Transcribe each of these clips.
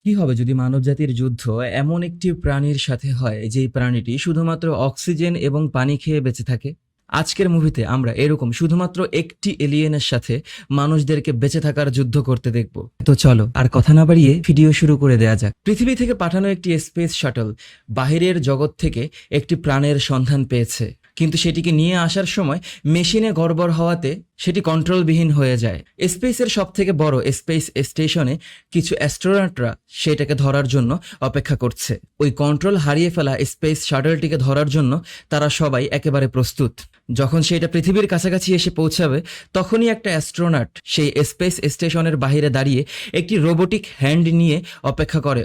কি হবে যদি মানবজাতির যুদ্ধ এমন একটি প্রাণীর সাথে হয় যেই প্রাণীটি শুধুমাত্র অক্সিজেন এবং পানি খেয়ে বেঁচে থাকে? আজকের মুভিতে আমরা এরকম শুধুমাত্র একটি এলিয়েনের সাথে মানুষদেরকে বেঁচে থাকার যুদ্ধ করতে দেখব। তো চলো আর কথা না বাড়িয়ে ভিডিও শুরু করে দেয়া যাক। পৃথিবী থেকে পাঠানো একটি স্পেস শাটল বাহিরের জগৎ থেকে একটি প্রাণের সন্ধান পেয়েছে, কিন্তু সেটিকে নিয়ে আসার সময় মেশিনে গড়বড় হওয়াতে সেটি কন্ট্রোলবিহীন হয়ে যায়। স্পেসের সব থেকে বড় স্পেস স্টেশনে কিছু অ্যাস্ট্রোনটরা সেটাকে ধরার জন্য অপেক্ষা করছে। ওই কন্ট্রোল হারিয়ে ফেলা স্পেস শাটলটিকে ধরার জন্য তারা সবাই একেবারে প্রস্তুত। যখন সেটা পৃথিবীর কাছাকাছি এসে পৌঁছাবে, তখনই একটা অ্যাস্ট্রোনট সেই স্পেস স্টেশনের বাইরে দাঁড়িয়ে একটি রোবোটিক হ্যান্ড নিয়ে অপেক্ষা করে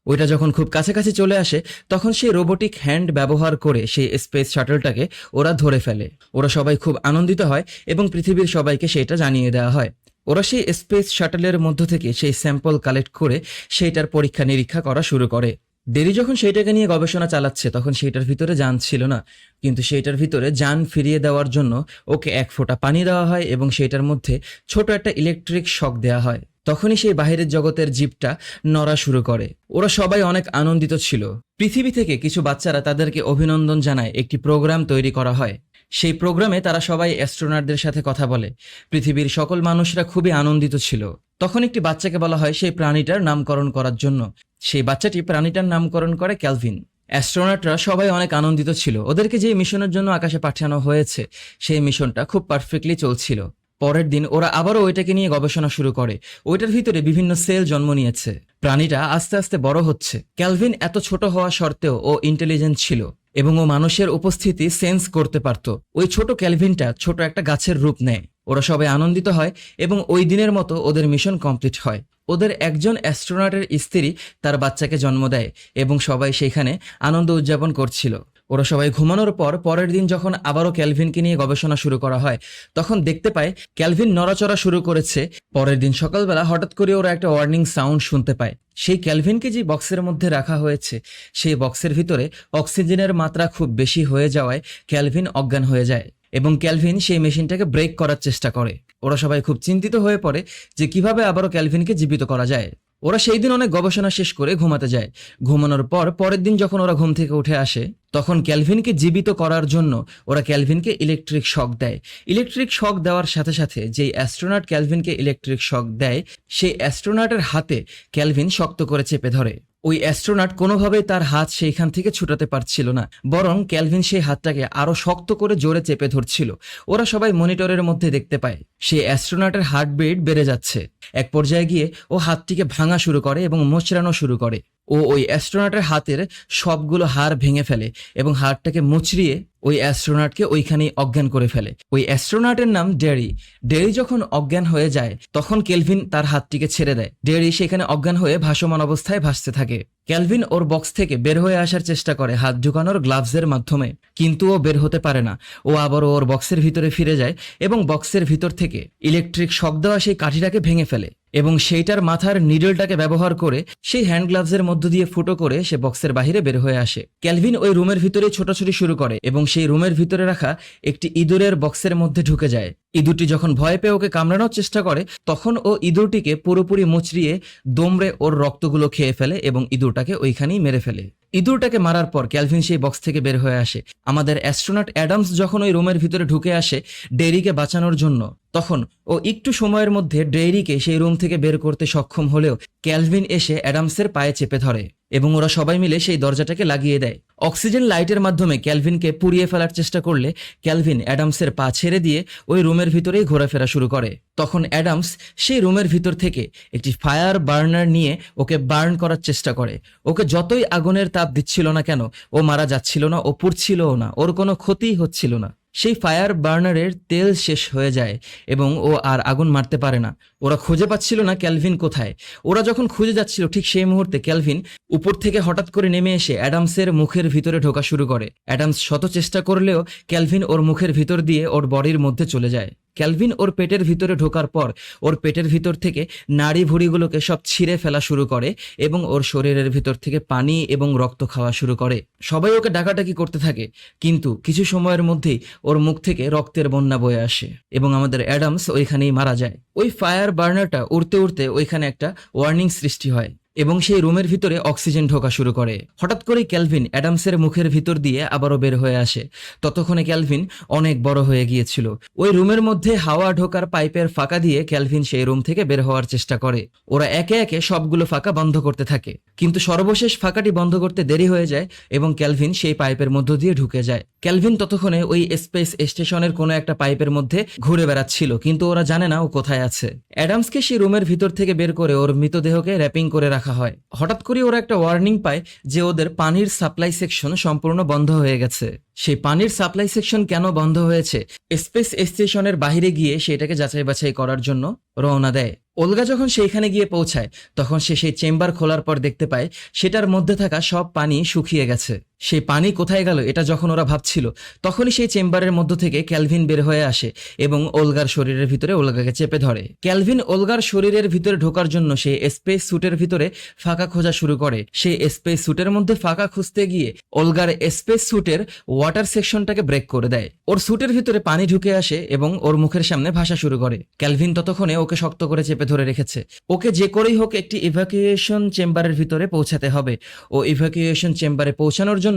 ওইটা যখন খুব কাছাকাছি চলে আসে, তখন সেই রোবোটিক হ্যান্ড ব্যবহার করে সেই স্পেস শাটলটাকে ওরা ধরে ফেলে। ওরা সবাই খুব আনন্দিত হয় এবং পৃথিবীর সবাইকে সেটা জানিয়ে দেওয়া হয়। ওরা সেই স্পেস শাটলের মধ্য থেকে সেই স্যাম্পল কালেক্ট করে সেইটার পরীক্ষা নিরীক্ষা করা শুরু করে। ডেরি যখন সেইটাকে নিয়ে গবেষণা চালাচ্ছে, তখন সেইটার ভিতরে জান ছিল না, কিন্তু সেইটার ভিতরে জান ফিরিয়ে দেওয়ার জন্য ওকে এক ফোঁটা পানি দেওয়া হয় এবং সেইটার মধ্যে ছোট একটা ইলেকট্রিক শক দেওয়া হয়। তখনই সেই বাহিরের জগতের জীবটা নড়া শুরু করে। ওরা সবাই অনেক আনন্দিত ছিল। পৃথিবী থেকে কিছু বাচ্চারা তাদেরকে অভিনন্দন জানায়। একটি প্রোগ্রাম তৈরি করা হয়। সেই প্রোগ্রামে তারা সবাই অ্যাস্ট্রোনটদের সাথে কথা বলে। পৃথিবীর সকল মানুষরা খুবই আনন্দিত ছিল। তখন একটি বাচ্চাকে বলা হয় সেই প্রাণীটার নামকরণ করার জন্য। সেই বাচ্চাটি প্রাণীটার নামকরণ করে ক্যালভিন। অ্যাস্ট্রোনটরা সবাই অনেক আনন্দিত ছিল। ওদেরকে যে মিশনের জন্য আকাশে পাঠানো হয়েছে, সেই মিশনটা খুব পারফেক্টলি চলছিল। পরের দিন ওরা আবারও ওইটাকে নিয়ে গবেষণা শুরু করে। ওইটার ভিতরে বিভিন্ন সেল জন্ম নিয়েছে। প্রাণীটা আস্তে আস্তে বড় হচ্ছে। ক্যালভিন এত ছোট হওয়া সত্ত্বেও ও ইন্টেলিজেন্ট ছিল এবং ও মানুষের উপস্থিতি সেন্স করতে পারত। ওই ছোট ক্যালভিনটা ছোট একটা গাছের রূপ নেয়। ওরা সবাই আনন্দিত হয় এবং ওই দিনের মতো ওদের মিশন কমপ্লিট হয়। ওদের একজন অ্যাস্ট্রোনটের স্ত্রী তার বাচ্চাকে জন্ম দেয় এবং সবাই সেখানে আনন্দ উদযাপন করছিল। ওরা সবাই ঘুমানোর পর পরের দিন যখন আবারও ক্যালভিনকে নিয়ে গবেষণা শুরু করা হয়, তখন দেখতে পায় ক্যালভিন নড়াচড়া শুরু করেছে। পরের দিন সকালবেলা হঠাৎ করে ওরা একটা ওয়ার্নিং সাউন্ড শুনতে পায়। সেই ক্যালভিনকে যে বক্সের মধ্যে রাখা হয়েছে, সেই বক্সের ভিতরে অক্সিজেনের মাত্রা খুব বেশি হয়ে যাওয়ায় ক্যালভিন অজ্ঞান হয়ে যায় এবং ক্যালভিন সেই মেশিনটাকে ব্রেক করার চেষ্টা করে। ওরা সবাই খুব চিন্তিত হয়ে পড়ে যে কিভাবে আবারও ক্যালভিনকে জীবিত করা যায়। ওরা সেই দিন অনেক গবেষণা শেষ করে ঘুমাতে যায়। ঘুমানোর পর পরের দিন যখন ওরা ঘুম থেকে উঠে আসে, তখন ক্যালভিনকে জীবিত করার জন্য ওরা ক্যালভিনকে ইলেকট্রিক শক দেয়। ইলেকট্রিক শক দেওয়ার সাথে সাথে যেই অ্যাস্ট্রোনট ক্যালভিনকে ইলেকট্রিক শক দেয়, সেই অ্যাস্ট্রোনটের হাতে ক্যালভিন শক্ত করে চেপে ধরে। ওই অ্যাস্ট্রোনট কোনোভাবেই তার হাত সেইখান থেকে ছুটাতে পারছিল না, বরং ক্যালভিন সেই হাতটাকে আরো শক্ত করে জোরে চেপে ধরছিল। ওরা সবাই মনিটরের মধ্যে দেখতে পায় সেই অ্যাস্ট্রোনটের হার্টবিট বেড়ে যাচ্ছে। এক পর্যায়ে গিয়ে ও হাতটিকে ভাঙা শুরু করে এবং মোচড়ানো শুরু করে। ও ওই অ্যাস্ট্রোনটের হাতের সবগুলো হাড় ভেঙে ফেলে এবং হাড়টাকে মুচড়িয়ে ওই অ্যাস্ট্রোনটকে ওইখানেই অজ্ঞান করে ফেলে। ওই অ্যাস্ট্রোনটের নাম ডেরি। ডেরি যখন অজ্ঞান হয়ে যায়, তখন কেলভিন তার হাতটিকে ছেড়ে দেয়। ডেরি সেখানে অজ্ঞান হয়ে ভাসমান অবস্থায় ভাসতে থাকে। ক্যালভিন ওর বক্স থেকে বের হয়ে আসার চেষ্টা করে হাত ঢুকানোর গ্লাভসের মাধ্যমে, কিন্তু ও বের হতে পারে না। ও আবারও ওর বক্সের ভিতরে ফিরে যায় এবং বক্সের ভিতর থেকে ইলেকট্রিক শক দেওয়া সেই কাঠিটাকে ভেঙে ফেলে এবং সেইটার মাথার নিডলটাকে ব্যবহার করে সেই হ্যান্ড গ্লাভসের মধ্য দিয়ে ফুটো করে সে বক্সের বাহিরে বের হয়ে আসে। ক্যালভিন ওই রুমের ভিতরে ছোটাছুটি শুরু করে এবং সেই রুমের ভিতরে রাখা একটি ইঁদুরের বক্সের মধ্যে ঢুকে যায়। ইঁদুরটি যখন ভয় পেয়ে ওকে কামড়ানোর চেষ্টা করে, তখন ও ইঁদুরটিকে পুরোপুরি মুচড়িয়ে দমড়ে ওর রক্তগুলো খেয়ে ফেলে এবং ইঁদুরটাকে ওইখানেই মেরে ফেলে। ইঁদুরটাকে মারার পর ক্যালভিন সেই বক্স থেকে বের হয়ে আসে। আমাদের অ্যাস্ট্রোনট অ্যাডামস যখন ওই রুমের ভিতরে ঢুকে আসে ডেরিকে বাঁচানোর জন্য, তখন ও একটু সময়ের মধ্যে ডেরিকে সেই রুম থেকে বের করতে সক্ষম হলেও ক্যালভিন এসে অ্যাডামসের পায়ে চেপে ধরে এবং ওরা সবাই মিলে সেই দরজাটাকে লাগিয়ে দেয়। অক্সিজেন লাইটের মাধ্যমে ক্যালভিনকে পুড়িয়ে ফেলার চেষ্টা করলে ক্যালভিন অ্যাডামসের পা ছেড়ে দিয়ে ওই রুমের ভিতরেই ঘোরাফেরা শুরু করে। তখন অ্যাডামস সেই রুমের ভিতর থেকে একটি ফায়ার বার্নার নিয়ে ওকে বার্ন করার চেষ্টা করে। ওকে যতই আগুনের তাপ দিচ্ছিল না কেন, ও মারা যাচ্ছিল না, ও পুড়ছিলও না, ওর কোনো ক্ষতিই হচ্ছিল না। সেই ফায়ার বার্নারের তেল শেষ হয়ে যায় এবং ও আর আগুন মারতে পারে না। ওরা খুঁজে পাচ্ছিল না ক্যালভিন কোথায়। ওরা যখন খুঁজে যাচ্ছিল, ঠিক সেই মুহূর্তে ক্যালভিন উপর থেকে হঠাৎ করে নেমে এসে অ্যাডামসের মুখের ভিতরে ঢোকা শুরু করে। অ্যাডামস শত চেষ্টা করলেও ক্যালভিন ওর মুখের ভিতর দিয়ে ওর বডির মধ্যে চলে যায়। ক্যালভিন ওর পেটের ভিতরে ঢোকার পর ওর পেটের ভিতর থেকে নাড়ি ভুঁড়িগুলোকে সব ছিঁড়ে ফেলা শুরু করে এবং ওর শরীরের ভিতর থেকে পানি এবং রক্ত খাওয়া শুরু করে। সবাই ওকে ডাকাডাকি করতে থাকে, কিন্তু কিছু সময়ের মধ্যেই ওর মুখ থেকে রক্তের বন্যা বয়ে আসে এবং আমাদের অ্যাডামস ওইখানেই মারা যায়। ওই ফায়ার বার্নারটা উড়তে উড়তে ওইখানে একটা ওয়ার্নিং সৃষ্টি হয়। এবং সেই রুমের ভিতরে অক্সিজেন ঢোকা শুরু করে। হঠাৎ করে ক্যালভিন অ্যাডামসের মুখের ভিতর দিয়ে আবারও বের হয়ে আসে। ততক্ষণে ক্যালভিন অনেক বড় হয়ে গিয়েছিল। ওই রুমের মধ্যে হাওয়া ঢোকার পাইপের ফাঁকা দিয়ে ক্যালভিন সেই রুম থেকে বের হওয়ার চেষ্টা করে। ওরা একে একে সবগুলো ফাঁকা বন্ধ করতে থাকে, কিন্তু সর্বশেষ ফাঁকাটি বন্ধ করতে দেরি হয়ে যায় এবং ক্যালভিন সেই পাইপের মধ্য দিয়ে ঢুকে যায়। ক্যালভিন ততক্ষণে ওই স্পেস স্টেশনের কোনো একটা পাইপের মধ্যে ঘুরে বেড়াচ্ছিল, কিন্তু ওরা জানে না ও কোথায় আছে। অ্যাডামসকে সেই রুমের ভিতর থেকে বের করে ওর মৃতদেহকে র্যাপিং করে রাখা হয়। হঠাৎ করে ওরা একটা ওয়ার্নিং পায় যে ওদের পানির সাপ্লাই সেকশন সম্পূর্ণ বন্ধ হয়ে গেছে। সেই পানির সাপ্লাই সেকশন কেন বন্ধ হয়েছে, স্পেস স্টেশনের বাইরে গিয়ে সেটাকে যাচাই বাছাই করার জন্য রওনা দেয়। ওলগা যখন সেইখানে গিয়ে পৌঁছায় তখন সে সেই চেম্বার খোলার পর দেখতে পায় সেটার মধ্যে থাকা সব পানি শুকিয়ে গেছে। সেই পানি কোথায় গেল এটা যখন ওরা ভাবছিল, তখনই সেই চেম্বারের মধ্য থেকে ক্যালভিন বের হয়ে আসে এবং ওলগার শরীরের ভিতরে ওলগাকে চেপে ধরে। ক্যালভিন ওলগার শরীরের ভিতরে ঢোকার জন্য সেই স্পেস স্যুটের ভিতরে ফাঁকা খোঁজা শুরু করে। সেই স্পেস স্যুটের মধ্যে ফাঁকা খুঁজতে গিয়ে ওলগার স্পেস স্যুটের ওয়াটার সেকশনটাকে ব্রেক করে দেয়। ওর স্যুটের ভিতরে পানি ঢুকে আসে এবং ওর মুখের সামনে ভাসা শুরু করে। ক্যালভিন ততক্ষণে ওকে শক্ত করে চেপে ধরে রেখেছে। ওকে যে করেই হোক একটি ইভ্যাকুয়েশন চেম্বারের ভিতরে পৌঁছাতে হবে। ও ইভ্যাকুয়েশন চেম্বারে পৌঁছানোর জন্য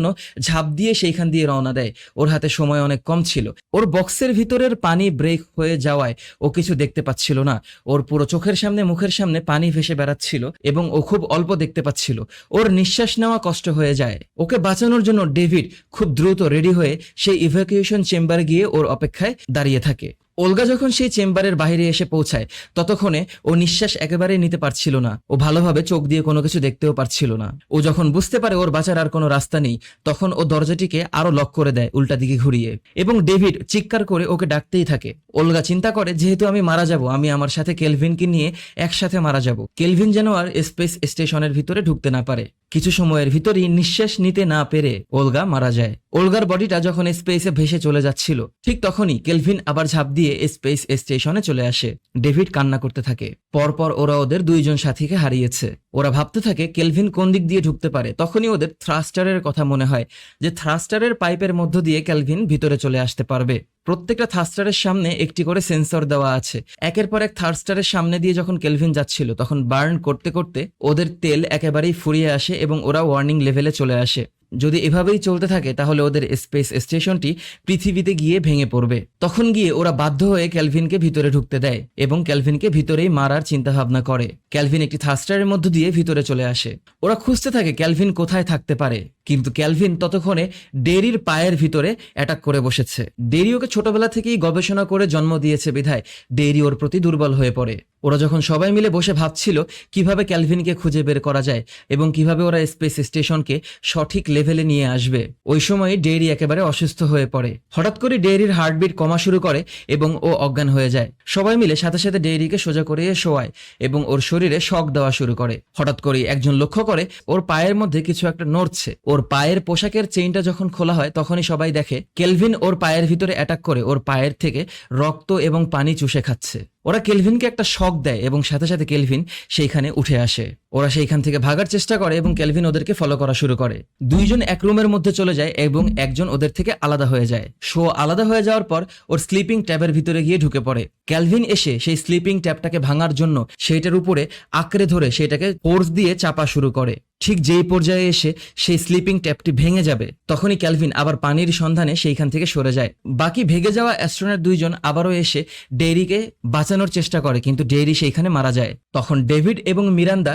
ঝাঁপ দিয়ে সেইখান দিয়ে রওনা দেয়। ওর হাতে সময় অনেক কম ছিল। ওর বক্সের ভিতরের পানি ব্রেক হয়ে যাওয়ায় ও কিছু দেখতে পাচ্ছিল না। ওর পুরো চোখের সামনে মুখের সামনে পানি ভেসে বেড়াচ্ছিল এবং ও খুব অল্প দেখতে পাচ্ছিল। ওর নিঃশ্বাস নেওয়া কষ্ট হয়ে যায়। ওকে বাঁচানোর জন্য ডেভিড খুব দ্রুত রেডি হয়ে সেই ইভ্যাকুয়েশন চেম্বারে গিয়ে ওর অপেক্ষায় দাঁড়িয়ে থাকে। ওলগা যখন সেই চেম্বারের বাইরে এসে পৌঁছায় ততক্ষণে ও নিঃশ্বাস একেবারেই নিতে পারছিল না। ও ভালোভাবে চোখ দিয়ে কোনো কিছু দেখতেও পারছিল না। ও যখন বুঝতে পারে ওর বাঁচার আর কোনো রাস্তা নেই, তখন ও দরজাটিকে আরো লক করে দেয় উল্টা দিকে ঘুরিয়ে, এবং ডেভিড চিৎকার করে ওকে ডাকতেই থাকে। ওলগা চিন্তা করে যেহেতু আমি মারা যাব, আমি আমার সাথে কেলভিনকে নিয়ে একসাথে মারা যাব। কেলভিন যেন আর স্পেস স্টেশনের ভিতরে ঢুকতে না পারে। কিছু সময়ের ভিতরেই নিঃশ্বাস নিতে না পেরে ওলগা মারা যায়। ওলগার বডিটা যখন স্পেসে ভেসে চলে যাচ্ছিল, ঠিক তখনই কেলভিন আবার ঝাঁপ দিয়ে স্পেস স্টেশনে চলে আসে। ডেভিড কান্না করতে থাকে। পরপর ওরা ওদের দুইজন সাথীকে হারিয়েছে। ওরা ভাবতে থাকে কেলভিন কোন দিক দিয়ে ঢুকতে পারে। তখনই ওদের থ্রাস্টারের কথা মনে হয় যে থ্রাস্টারের পাইপের মধ্য দিয়ে কেলভিন ভিতরে চলে আসতে পারবে। প্রত্যেকটা থার্স্টারের সামনে একটি করে সেন্সর দেওয়া আছে। একের পর এক থার্স্টারের সামনে দিয়ে যখন কেলভিন যাচ্ছিল তখন বার্ন করতে করতে ওদের তেল একেবারেই ফুরিয়ে আসে এবং ওরা ওয়ার্নিং লেভেলে চলে আসে। যদি এভাবেই চলতে থাকে তাহলে ওদের স্পেস স্টেশনটি পৃথিবীতে গিয়ে ভেঙে পড়বে। তখন গিয়ে ওরা বাধ্য হয়ে ক্যালভিনকে ভিতরে ঢুকতে দেয় এবং ক্যালভিনকে ভিতরেই মারার চিন্তা ভাবনা করে। ক্যালভিন একটি থার্স্টারের মধ্য দিয়ে ভিতরে চলে আসে। ওরা খুঁজতে থাকে ক্যালভিন কোথায় থাকতে পারে, কিন্তু ক্যালভিন ততক্ষণে ডেরির পায়ের ভিতরে অ্যাটাক করে বসেছে। ডেরি ওকে ছোটবেলা থেকেই গবেষণা করে জন্ম দিয়েছে বিধায় ডেরি ওর প্রতি দুর্বল হয়ে পড়ে। ওরা যখন সবাই মিলে বসে ভাবছিল কিভাবে ক্যালভিনকে খুঁজে বের করা যায় এবং কিভাবে ওরা স্পেস স্টেশনকে সঠিক লেভেলে নিয়ে আসবে, ওই সময় ডেরি একেবারে অসুস্থ হয়ে পড়ে। হঠাৎ করে ডেরির হার্টবিট কমা শুরু করে এবং ও অজ্ঞান হয়ে যায়। সবাই মিলে সাথে সাথে ডেরিকে সোজা করে শোয়ায় এবং ওর শরীরে শক দেওয়া শুরু করে। হঠাৎ করে একজন লক্ষ্য করে ওর পায়ের মধ্যে কিছু একটা নড়ছে। ওর পায়ের পোশাকের চেইনটা যখন খোলা হয় তখনই সবাই দেখে কেলভিন ওর পায়ের ভিতরে অ্যাটাক করে ওর পায়ের থেকে রক্ত এবং পানি চুষে খাচ্ছে। ওরা কেলভিনকে একটা শক দেয় এবং সাথে সাথে কেলভিন সেইখানে উঠে আসে। ওরা সেইখান থেকে ভাগার চেষ্টা করে এবং কেলভিন ওদেরকে ফলো করা শুরু করে। দুইজন এক রুমের মধ্যে চলে যায় এবং একজন ওদের থেকে আলাদা হয়ে যায়। শো আলাদা হয়ে যাওয়ার পর ওর স্লিপিং ট্যাবের ভিতরে গিয়ে ঢুকে পড়ে। ক্যালভিন এসে সেই স্লিপিং ট্যাবটাকে ভাঙার জন্য সেইটার উপরে আঁকড়ে ধরে সেটাকে ফোর্স দিয়ে চাপা শুরু করে। ঠিক যেই পর্যায়ে এসে সেই স্লিপিং ট্যাপটি ভেঙে যাবে তখনই ক্যালভিন আবার পানির সন্ধানে সেইখান থেকে সরে যায়। বাকি ভেগে যাওয়া অ্যাস্ট্রোনট দুইজন আবারও এসে ডেইরিকে বাঁচানোর চেষ্টা করে, কিন্তু ডেইরি সেইখানে মারা যায়। তখন ডেভিড এবং মিরান্দা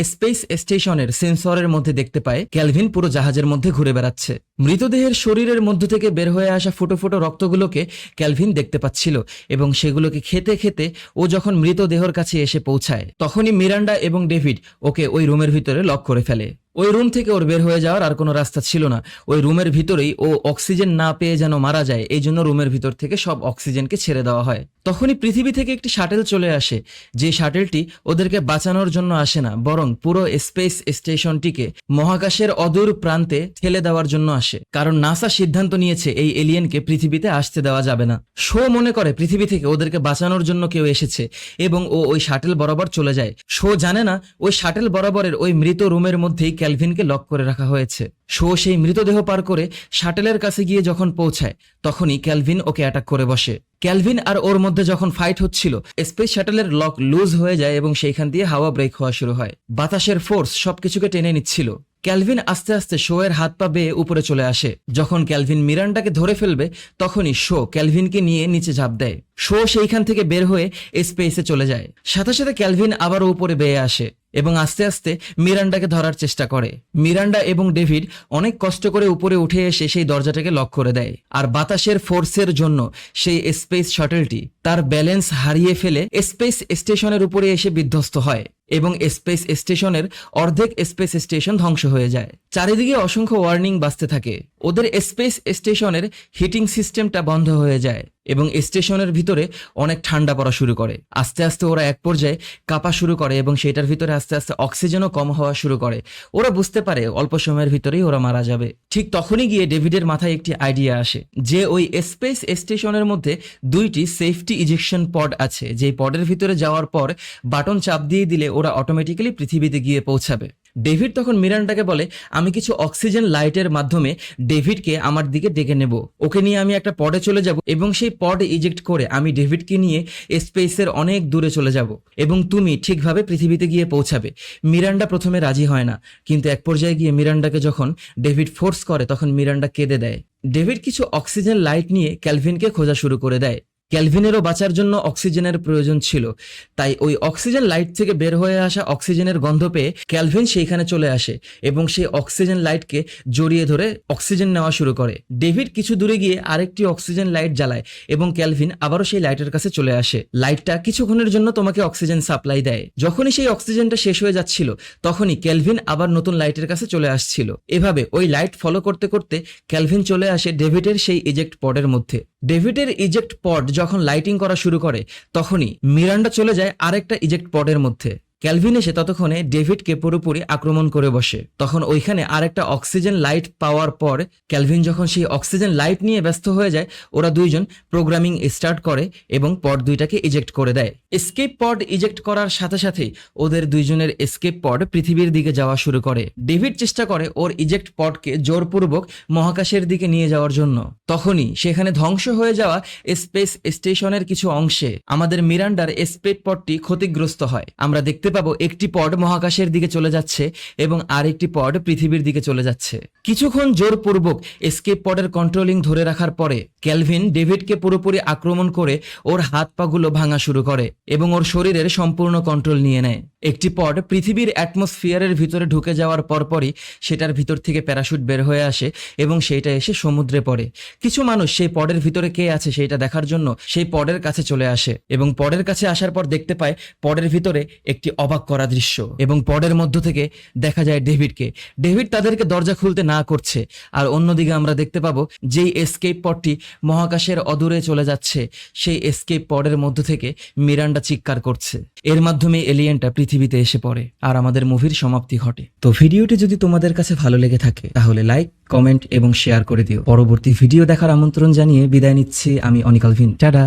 স্পেস স্টেশনের সেন্সরের মধ্যে দেখতে পায় ক্যালভিন পুরো জাহাজের মধ্যে ঘুরে বেড়াচ্ছে। মৃতদেহের শরীরের মধ্য থেকে বের হয়ে আসা ফুটো ফুটো রক্তগুলোকে ক্যালভিন দেখতে পাচ্ছিল এবং সেগুলোকে খেতে খেতে ও যখন মৃতদেহর কাছে এসে পৌঁছায় তখনই মিরান্ডা এবং ডেভিড ওকে ওই রুমের ভিতরে লক করে ফেলে। ওই রুম থেকে ওর বের হয়ে যাওয়ার আর কোনো রাস্তা ছিল না। ওই রুমের ভিতরেই ও অক্সিজেন না পেয়ে যেন মারা যায়, এই জন্য রুমের ভিতর থেকে সব অক্সিজেনকে ছেড়ে দেওয়া হয়। তখনই পৃথিবী থেকে একটি শাটেল চলে আসে, যে শাটেলটি ওদেরকে বাঁচানোর জন্য আসে না, বরং পুরো স্পেস স্টেশনটিকে মহাকাশের অদূর প্রান্তে ঠেলে দেওয়ার জন্য আসে। কারণ নাসা সিদ্ধান্ত নিয়েছে এই এলিয়েনকে পৃথিবীতে আসতে দেওয়া যাবে না। শো মনে করে পৃথিবী থেকে ওদেরকে বাঁচানোর জন্য কেউ এসেছে এবং ও ওই শাটেল বরাবর চলে যায়। শো জানে না ওই শাটেল বরাবরের ওই মৃত রুমের মধ্যেই ক্যালভিনকে লক করে রাখা হয়েছে। শো সেই মৃতদেহ পার করে শাটেলের কাছে গিয়ে যখন পৌঁছায় তখনই ক্যালভিন ওকে অ্যাটাক করে বসে। ক্যালভিন আর ওর মধ্যে যখন ফাইট হচ্ছিল, স্পেস শাটেলের লক লুজ হয়ে যায় এবং সেইখান দিয়ে হাওয়া ব্রেক হওয়া শুরু হয়। বাতাসের ফোর্স সবকিছুকে টেনে নিচ্ছিল। ক্যালভিন আস্তে আস্তে শো এর হাত পা বেয়ে উপরে চলে আসে। যখন ক্যালভিন মিরান্ডাকে ধরে ফেলবে তখনই শো ক্যালভিনকে নিয়ে নিচে ঝাঁপ দেয়। শো সেইখান থেকে বের হয়ে স্পেসে চলে যায়। সাথে সাথে ক্যালভিন আবারও উপরে বেয়ে আসে এবং আস্তে আস্তে মিরান্ডাকে ধরার চেষ্টা করে। মিরান্ডা এবং ডেভিড অনেক কষ্ট করে উপরে উঠে এসে সেই দরজাটাকে লক করে দেয়। আর বাতাসের ফোর্সের জন্য সেই স্পেস শাটলটি তার ব্যালেন্স হারিয়ে ফেলে স্পেস স্টেশনের উপরে এসে বিধ্বস্ত হয় এবং স্পেস স্টেশনের অর্ধেক স্পেস স্টেশন ধ্বংস হয়ে যায়। চারিদিকে অসংখ্য ওয়ার্নিং বাজতে থাকে। ওদের স্পেস স্টেশনের হিটিং সিস্টেমটা বন্ধ হয়ে যায় এবং স্টেশনের ভিতরে অনেক ঠান্ডা পড়া শুরু করে। আস্তে আস্তে ওরা এক পর্যায়ে কাঁপা শুরু করে এবং সেটার ভিতরে আস্তে আস্তে অক্সিজেনও কম হওয়া শুরু করে। ওরা বুঝতে পারে অল্প সময়ের ভিতরেই ওরা মারা যাবে। ঠিক তখনই গিয়ে ডেভিডের মাথায় একটি আইডিয়া আসে যে ওই স্পেস স্টেশনের মধ্যে 2টি সেফটি ইজেকশন পড আছে, যেই পডের ভিতরে যাওয়ার পর বাটন চাপ দিয়ে দিলে ওরা অটোমেটিক্যালি পৃথিবীতে গিয়ে পৌঁছাবে। ডেভিড তখন মিরান্ডাকে বলে, আমি কিছু অক্সিজেন লাইটের মাধ্যমে ডেভিডকে আমার দিকে ডেকে নেব, ওকে নিয়ে আমি একটা পডে চলে যাব এবং সেই পড ইজেক্ট করে আমি ডেভিডকে নিয়ে স্পেসের অনেক দূরে চলে যাব এবং তুমি ঠিকভাবে পৃথিবীতে গিয়ে পৌঁছাবে। মিরান্ডা প্রথমে রাজি হয় না, কিন্তু এক পর্যায়ে গিয়ে মিরান্ডাকে যখন ডেভিড ফোর্স করে তখন মিরান্ডা কেঁদে দেয়। ডেভিড কিছু অক্সিজেন লাইট নিয়ে ক্যালভিনকে খোঁজা শুরু করে দেয়। ক্যালভিনেরও বাঁচার জন্য অক্সিজেনের প্রয়োজন ছিল, তাই ওই অক্সিজেন লাইট থেকে বের হয়ে আসা অক্সিজেনের গন্ধ পেয়ে ক্যালভিন সেইখানে চলে আসে এবং সেই অক্সিজেন লাইটকে জড়িয়ে ধরে অক্সিজেন নেওয়া শুরু করে। ডেভিড কিছু দূরে গিয়ে আরেকটি অক্সিজেন লাইট জ্বালায় এবং ক্যালভিন আবারও সেই লাইটের কাছে চলে আসে। লাইটটা কিছুক্ষণের জন্য তোমাকে অক্সিজেন সাপ্লাই দেয়। যখনই সেই অক্সিজেনটা শেষ হয়ে যাচ্ছিল তখনই ক্যালভিন আবার নতুন লাইটের কাছে চলে আসছিল। এভাবে ওই লাইট ফলো করতে করতে ক্যালভিন চলে আসে ডেভিডের সেই ইজেক্ট পডের মধ্যে। ডেভিডের ইজেক্ট পড যখন লাইটিং করা শুরু করে তখনই মিরান্ডা চলে যায় আরেকটা ইজেক্ট পডের মধ্যে। ক্যালভিন এসে ততক্ষণে ডেভিডকে পুরোপুরি আক্রমণ করে বসে। তখন ওইখানে আরেকটা অক্সিজেন লাইট পাওয়ার পর ক্যালভিন যখন সেই অক্সিজেন লাইট নিয়ে ব্যস্ত হয়ে যায়, ওরা দুইজন প্রোগ্রামিং স্টার্ট করে এবং পড দুইটাকে ইজেক্ট করে দেয়। এসকেপ পড ইজেক্ট করার সাথে সাথেই ওদের দুইজনের এসকেপ পড পৃথিবীর দিকে যাওয়া শুরু করে। ডেভিড চেষ্টা করে ওর ইজেক্ট পডকে জোরপূর্বক মহাকাশের দিকে নিয়ে যাওয়ার জন্য। তখনই সেখানে ধ্বংস হয়ে যাওয়া স্পেস স্টেশনের কিছু অংশে আমাদের মিরান্ডার স্পেস পডটি ক্ষতিগ্রস্ত হয়। আমরা দেখতে পাবো একটি পড মহাকাশের দিকে চলে যাচ্ছে এবং আরেকটি পড পৃথিবীর দিকে চলে যাচ্ছে। কিছুক্ষণ জোরপূর্বক এসকেপ পডের কন্ট্রোলিং ধরে রাখার পরে ক্যালভিন ডেভিডকে পুরোপুরি আক্রমণ করে ওর হাত পাগুলো ভাঙা শুরু করে এবং ওর শরীরের সম্পূর্ণ কন্ট্রোল নিয়ে নেয়। একটি পড পৃথিবীর অ্যাটমসফিয়ারের ভিতরে ঢুকে যাওয়ার পরপরই সেটার ভিতর থেকে প্যারাশুট বের হয়ে আসে এবং সেইটা এসে সমুদ্রে পড়ে। কিছু মানুষ সেই পডের ভিতরে কে আছে সেইটা দেখার জন্য সেই পডের কাছে চলে আসে এবং পডের কাছে আসার পর দেখতে পায় পডের ভিতরে একটি অবাক করা দৃশ্য এবং পডের মধ্য থেকে দেখা যায় ডেভিডকে। ডেভিড তাদেরকে দরজা খুলতে না করছে। আর অন্যদিকে আমরা দেখতে পাবো যেই এসকেপ পডটি মহাকাশের অদূরে চলে যাচ্ছে, সেই এসকেপ পডের মধ্য থেকে মিরান্ডা চিৎকার করছে। এর মাধ্যমে এলিয়েনটা পৃথিবীতে এসে পড়ে আর আমাদের মুভির সমাপ্তি ঘটে। তো ভিডিওটি যদি তোমাদের কাছে ভালো লেগে থাকে তাহলে লাইক, কমেন্ট এবং শেয়ার করে দিও। পরবর্তী ভিডিও দেখার আমন্ত্রণ জানিয়ে বিদায় নিচ্ছি আমি অনিক আলভিন। টাটা।